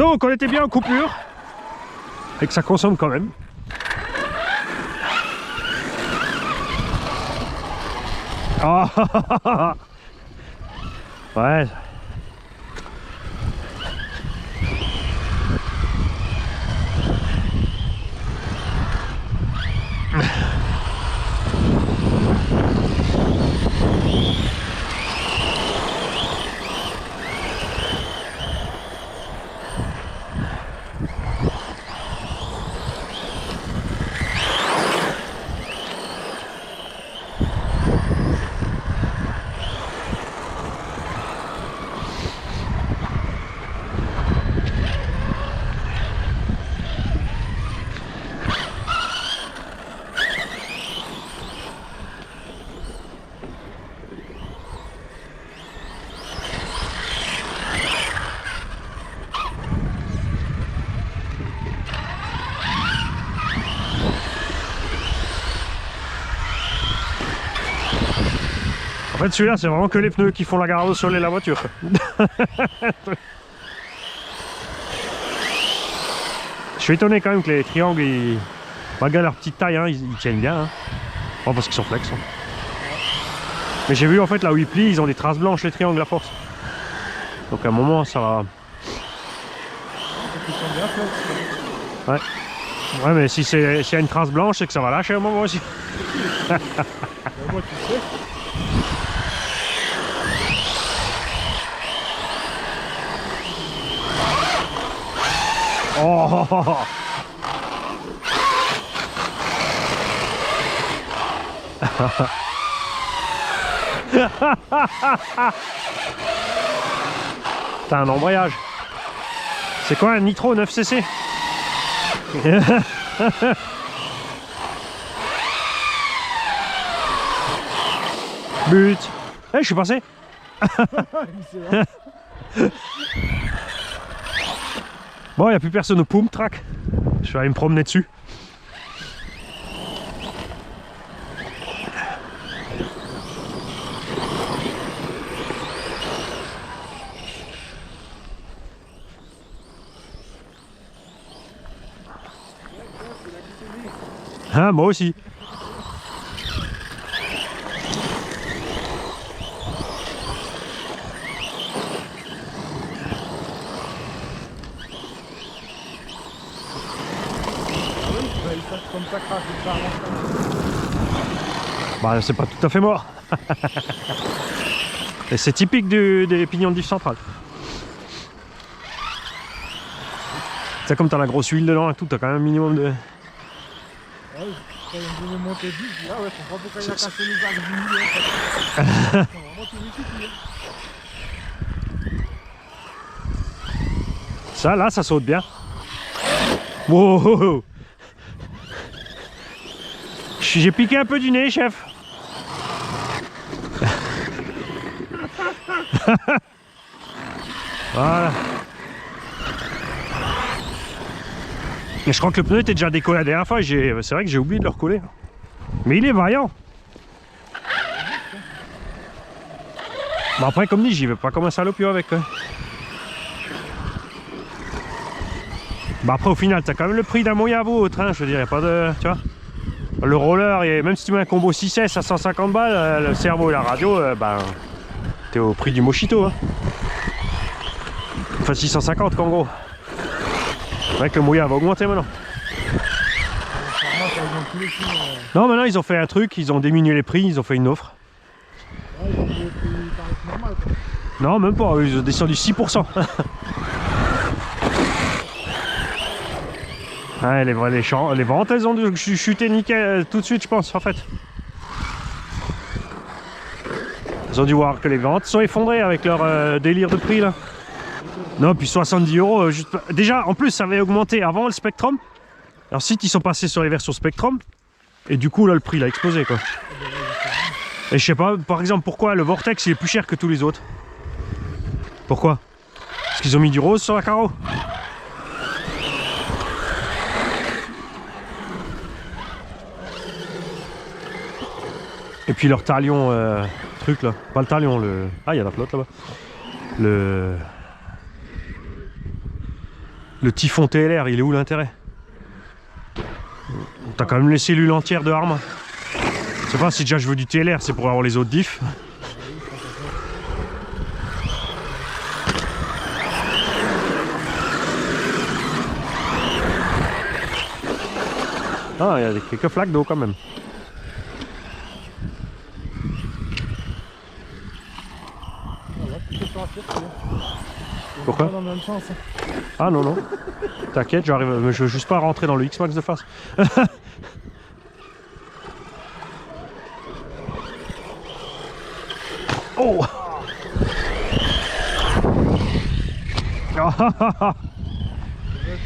Donc on était bien en coupure. Et que ça consomme quand même. Oh. Ouais. En fait, celui-là, c'est vraiment que les pneus qui font la garde au sol et la voiture. Je suis étonné quand même que les triangles, malgré leur petite taille, hein, ils tiennent bien. Hein. Bon, parce qu'ils sont flex. Hein. Mais j'ai vu en fait là où ils plient, ils ont des traces blanches les triangles à force. Donc à un moment, ça va. Ouais. Ouais, mais si s'il y a une trace blanche, c'est que ça va lâcher à un moment aussi. Oh, oh, oh. T'as un embrayage. C'est quoi un nitro 9cc? But. Eh, je suis passé. Bon, il n'y a plus personne au Pump Track. Je vais aller me promener dessus. Ah, moi aussi. Bah, c'est pas tout à fait mort. Et c'est typique des pignons de diff central. C'est comme t'as la grosse huile dedans et tout, t'as quand même un minimum de... Ouais, quand il me monter 10, je dis ah ouais, je comprends pourquoi il a cassé les arbres du milieu en fait. Vraiment tout multiplié. Ça là, ça saute bien. Wow. J'ai piqué un peu du nez, chef. Voilà. Et je crois que le pneu était déjà décollé la dernière fois. C'est vrai que j'ai oublié de le recoller. Mais il est vaillant. Bon après, comme dit, j'y vais pas comme un salopio avec. Bah après, au final, t'as quand même le prix d'un Moyavo au train. Je veux dire, y a pas de... Tu vois, le roller, et même si tu mets un combo 6S à 150 balles, le cerveau et la radio, bah, t'es au prix du Mochito. Hein. Enfin, 650 en gros. C'est vrai que le Moya va augmenter maintenant. Non, maintenant ils ont fait un truc, ils ont diminué les prix, ils ont fait une offre. Ouais, ils ont des tarifs normaux quoi. Non, même pas, ils ont descendu 6%. Ouais, les ventes, elles ont dû chuter nickel tout de suite, je pense, en fait. Ils ont dû voir que les ventes sont effondrées avec leur délire de prix là. Non, puis 70 €, juste... Déjà, en plus, ça avait augmenté avant le Spectrum. Ensuite, ils sont passés sur les versions Spectrum. Et du coup, là, le prix il a explosé, quoi. Et je sais pas, par exemple, pourquoi le Vortex, il est plus cher que tous les autres. Pourquoi? Parce qu'ils ont mis du rose sur la carreau. Et puis leur talion, truc, là. Pas le talion, le... Ah, il y a la flotte, là-bas. Le Typhon TLR, il est où l'intérêt? T'as quand même les cellules entières de Arma. Je sais pas si déjà je veux du TLR, c'est pour avoir les autres diffs. Ah, il y a quelques flaques d'eau quand même. Pourquoi? Dans le même sens. Ah non, non. T'inquiète, j'arrive, mais je veux juste pas rentrer dans le X-Max de face. Oh! Je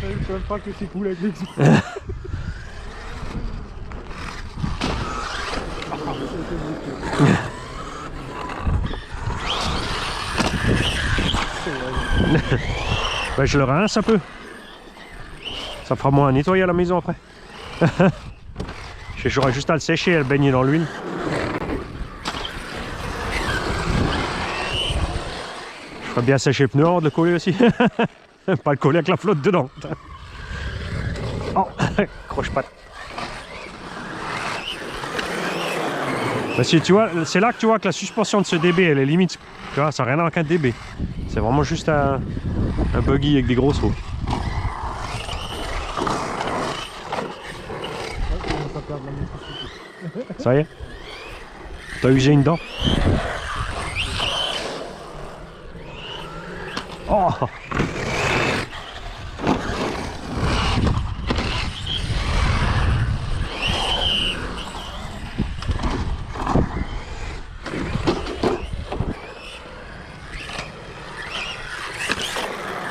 savais même pas que c'est cool avec les Ben, je le rince un peu. Ça fera moins à nettoyer à la maison après. J'aurai juste à le sécher et à le baigner dans l'huile. Je ferais bien sécher le pneu avant de le coller aussi. Pas le coller avec la flotte dedans. Oh, croche-patte. Ben, si, tu vois, c'est là que tu vois que la suspension de ce DB elle est limite. Tu vois, ça n'a rien à voir avec un DB. C'est vraiment juste un buggy avec des grosses roues. Ça y est? T'as usé une dent? Oh!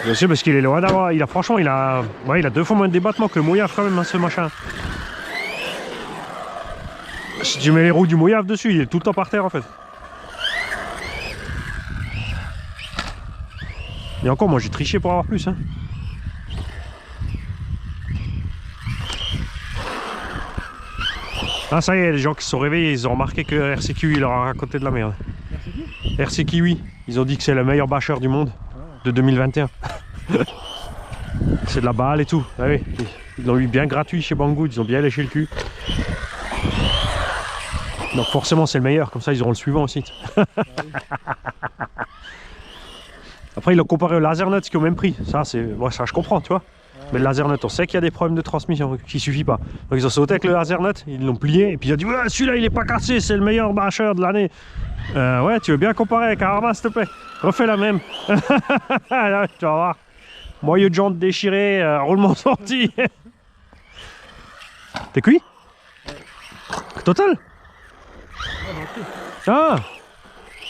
Bien sûr, parce qu'il est loin d'avoir. Franchement, il a 2 fois moins de débattement que le Mouillave quand même, hein, ce machin. Si tu mets les roues du Mouillave dessus, il est tout le temps par terre en fait. Et encore, moi j'ai triché pour avoir plus. Hein. Ah, ça y est, les gens qui se sont réveillés, ils ont remarqué que RCQ il leur a raconté de la merde. RCQ, oui. Ils ont dit que c'est le meilleur bâcheur du monde de 2021. C'est de la balle et tout. Ah oui. Ils l'ont eu bien gratuit chez Banggood, ils ont bien léché le cul. Donc forcément c'est le meilleur, comme ça ils auront le suivant aussi. Après ils l'ont comparé au Lasernut qui est au même prix. Ça, moi, ça je comprends, tu vois. Mais le Lasernut, on sait qu'il y a des problèmes de transmission, qu'il suffit pas. Donc ils ont sauté avec le Lasernut, ils l'ont plié et puis ils ont dit ouais, celui-là il est pas cassé, c'est le meilleur bâcheur de l'année. Ouais, tu veux bien comparer avec un Arma s'il te plaît? Refais la même. Tu vas voir. Moyeu de jante déchiré, roulement sorti. T'es cuit? Total? Ah!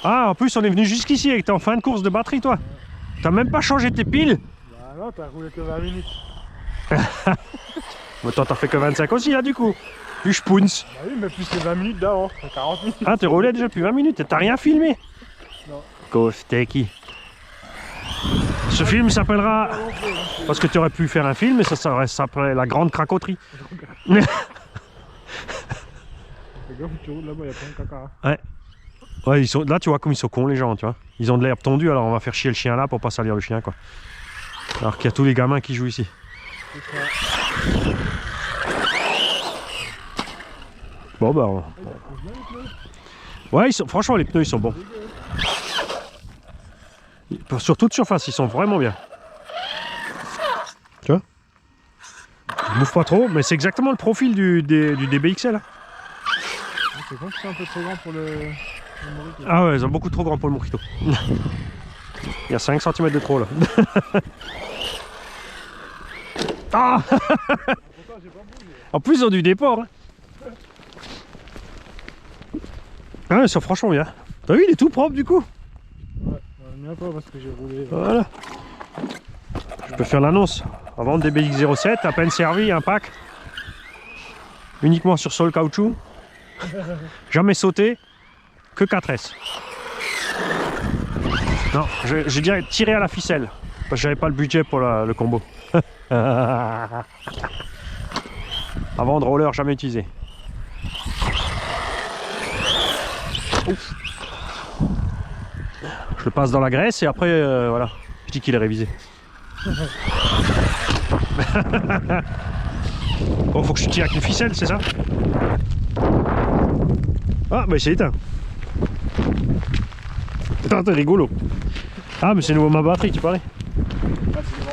Ah, en plus on est venu jusqu'ici et que t'es en fin de course de batterie toi. T'as même pas changé tes piles? Bah non, t'as roulé que 20 minutes. Mais toi t'as fait que 25 aussi là du coup. Du spoons. Bah oui, mais plus que 20 minutes d'avant, 40 minutes. Ah, t'es roulé déjà depuis 20 minutes et t'as rien filmé? Non. Kofteki. Ce film s'appellera... Parce que tu aurais pu faire un film et ça s'appellerait La Grande Cracoterie. Fais gaffe, tu roules là-bas, il y a plein de caca. Ouais. Ouais, là tu vois comme ils sont cons les gens, tu vois. Ils ont de l'herbe tondue, alors on va faire chier le chien là pour pas salir le chien quoi. Alors qu'il y a tous les gamins qui jouent ici. Bon bah... Ouais, franchement les pneus ils sont bons. Sur toute surface, ils sont vraiment bien. Tu vois? Ils bouffent pas trop, mais c'est exactement le profil du DBXL. C'est bon que c'est un peu trop grand pour le Morito. Ah ouais, ils sont beaucoup trop grands pour le Morito. Il y a 5 cm de trop là. Ah. En plus, ils ont du déport. Hein. Ah, ils sont franchement bien. T'as vu, il est tout propre du coup. Ouais, le mien pas parce que j'ai roulé. Voilà. Je peux faire l'annonce. Avant DBX07, à peine servi, un pack. Uniquement sur sol caoutchouc. Jamais sauté. Que 4S. Non, j'ai déjà tiré à la ficelle. Parce que j'avais pas le budget pour le combo. Avant de roller, jamais utilisé. Ouf. Je le passe dans la graisse et après, voilà, je dis qu'il est révisé. Bon, faut que je tire avec une ficelle, c'est ça? Ah, mais c'est éteint. Attends, t'es rigolo. Ah, mais c'est nouveau ma batterie, tu parlais? Ah, c'est des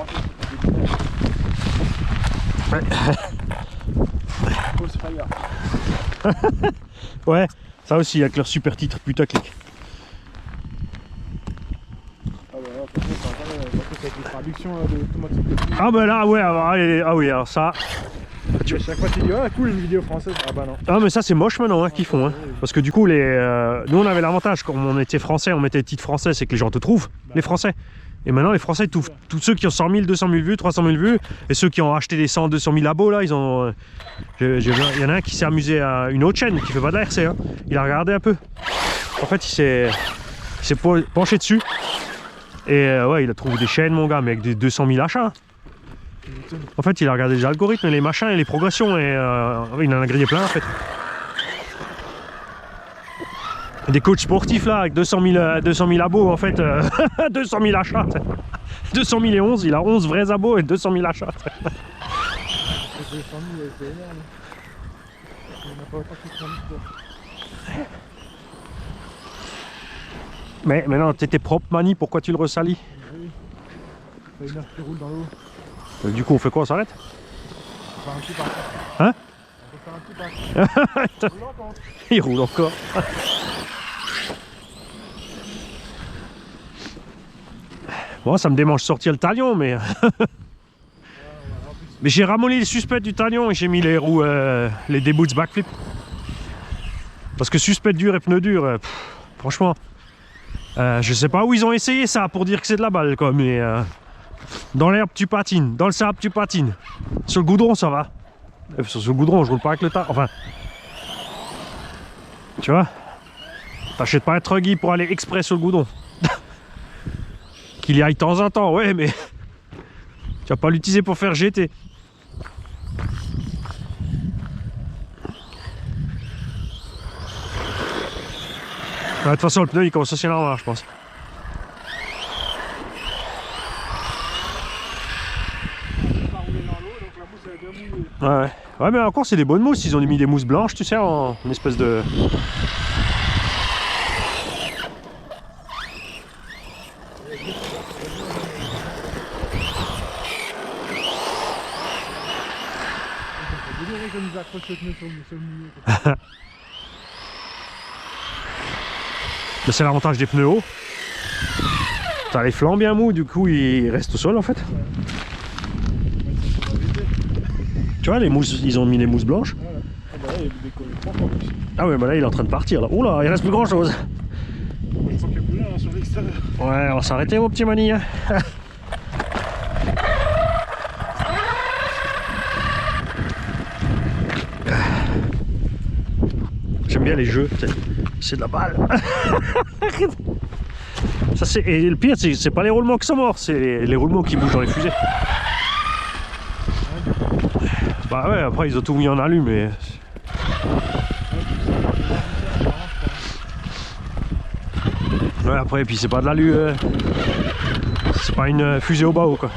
Ouais, ça aussi, avec leur super titre putaclic. Ah ouais, là, par contre, avec les traductions là, de automatique de film. Ah, bah là, ouais, ah oui, alors ça. À chaque fois tu dis, ah cool, une vidéo française. Ah bah non. Ah, mais ça, c'est moche maintenant, hein, qu'ils font. Hein. Parce que du coup, nous, on avait l'avantage, quand on était français, on mettait des titres français, c'est que les gens te trouvent, les français. Et maintenant, les Français, tous ceux qui ont 100 000, 200 000 vues, 300 000 vues, et ceux qui ont acheté des 100, 200 000 abos, là, ils ont. Il y en a un qui s'est amusé à une autre chaîne, qui fait pas de la RC, hein. Il a regardé un peu. En fait, il s'est penché dessus. Et ouais, il a trouvé des chaînes, mon gars, mais avec des 200 000 achats. En fait, il a regardé les algorithmes, les machins et les progressions, et il en a grillé plein, en fait. Des coachs sportifs là avec 200 000 abos en fait, 200 000 achats. 200 000 et 11, il a 11 vrais abos et 200 000 achats. 200 000, c'est énorme. Il n'y en a pas autant qui sont mis quoi. Mais maintenant t'étais propre Mani, pourquoi tu le ressalis? Oui. Ça fait une heure qui roule dans l'eau. Du coup on fait quoi, on s'arrête? On va faire un petit parcours. Hein? On peut faire un petit parcours. Il roule encore. Bon, ça me démange de sortir le talion, mais. Mais j'ai ramolli les suspects du talion et j'ai mis les roues, les déboots backflip. Parce que suspect dur et pneu dur, franchement, je sais pas où ils ont essayé ça pour dire que c'est de la balle, quoi, mais dans l'herbe tu patines, dans le sable tu patines. Sur le goudron ça va. Sur le goudron je roule pas avec le tas. Enfin, tu vois, t'achètes pas un truggy pour aller exprès sur le goudron. Qu'il y aille de temps en temps, ouais, mais tu vas pas l'utiliser pour faire GT. De toute façon, le pneu il commence aussi normal, je pense. Ouais, ouais, mais encore, c'est des bonnes mousses. Ils ont mis des mousses blanches, tu sais, en espèce de. C'est l'avantage des pneus hauts. T'as les flancs bien mous, du coup ils restent au sol en fait. Tu vois, les mousses, ils ont mis les mousses blanches. Ah ouais, bah là il est en train de partir là. Oula, il reste plus grand chose. Ouais, on va s'arrêter mon petit Mani. J'aime bien les jeux, c'est de la balle. Ça, et le pire, c'est pas les roulements qui sont morts, c'est les roulements qui bougent dans les fusées. Bah ouais, après ils ont tout mis en alu, mais. Ouais, après, et puis c'est pas de l'alu. C'est pas une fusée au bas quoi.